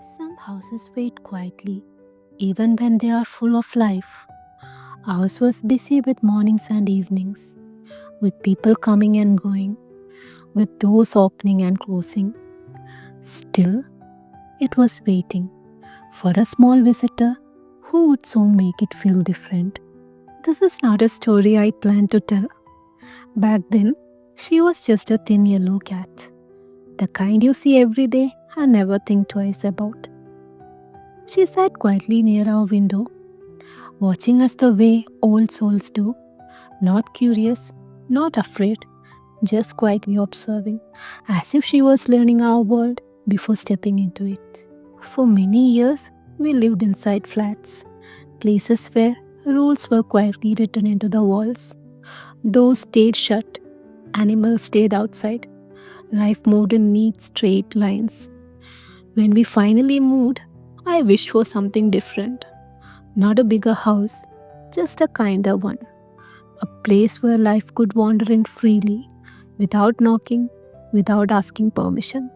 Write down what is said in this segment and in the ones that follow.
Some houses wait quietly, even when they are full of life. Ours was busy with mornings and evenings, with people coming and going, with doors opening and closing. Still, it was waiting for a small visitor who would soon make it feel different. This is not a story I planned to tell. Back then, she was just a thin yellow cat, the kind you see every day and never think twice about. She sat quietly near our window, watching us the way old souls do, not curious, not afraid, just quietly observing, as if she was learning our world before stepping into it. For many years, we lived inside flats, places where rules were quietly written into the walls. Doors stayed shut, animals stayed outside, life moved in neat straight lines. When we finally moved, I wished for something different. Not a bigger house, just a kinder one. A place where life could wander in freely, without knocking, without asking permission.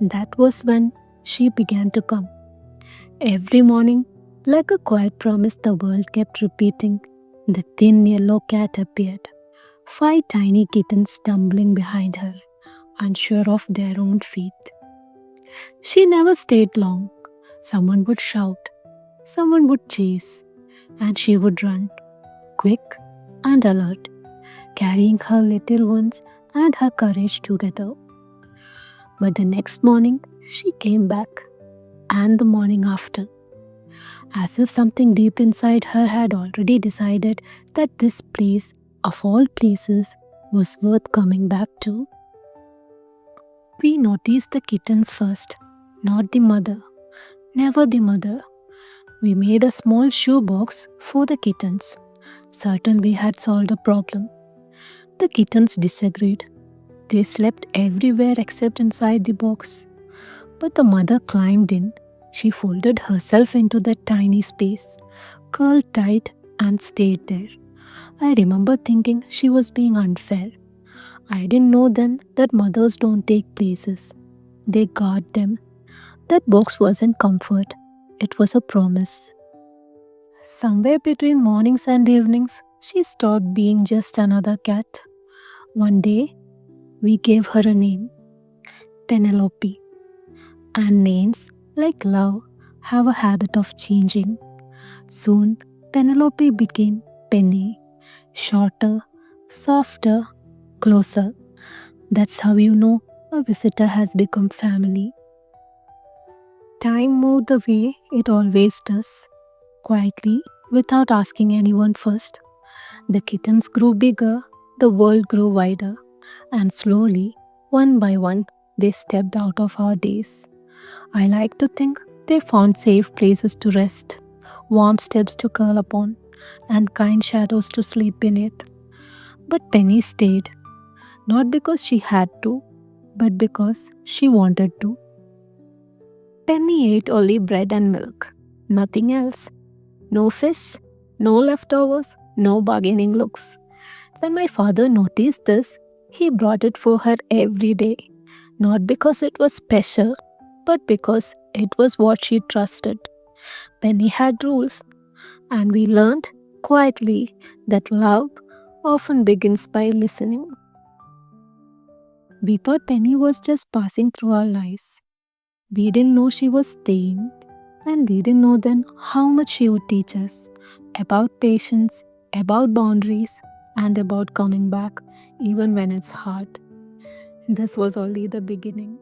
That was when she began to come. Every morning, like a quiet promise the world kept repeating, the thin yellow cat appeared. Five tiny kittens stumbling behind her, unsure of their own feet. She never stayed long. Someone would shout, someone would chase, and she would run, quick and alert, carrying her little ones and her courage together. But the next morning, she came back, and the morning after, as if something deep inside her had already decided that this place, of all places, was worth coming back to. We noticed the kittens first, not the mother, never the mother. We made a small shoebox for the kittens, certain we had solved a problem. The kittens disagreed. They slept everywhere except inside the box. But the mother climbed in. She folded herself into that tiny space, curled tight, and stayed there. I remember thinking she was being unfair. I didn't know then that mothers don't take places, they guard them. That box wasn't comfort, it was a promise. Somewhere between mornings and evenings, she stopped being just another cat. One day, we gave her a name, Penelope. And names, like love, have a habit of changing. Soon, Penelope became Penny, shorter, softer, closer. That's how you know a visitor has become family. Time moved the way it always does, quietly, without asking anyone first. The kittens grew bigger, the world grew wider, and slowly, one by one, they stepped out of our days. I like to think they found safe places to rest, warm steps to curl upon, and kind shadows to sleep beneath. But Penny stayed, not because she had to, but because she wanted to. Penny ate only bread and milk, nothing else. No fish, no leftovers, no bargaining looks. When my father noticed this, he brought it for her every day, not because it was special, but because it was what she trusted. Penny had rules, and we learned quietly that love often begins by listening. We thought Penny was just passing through our lives. We didn't know she was staying, and we didn't know then how much she would teach us about patience, about boundaries, and about coming back even when it's hard. This was only the beginning.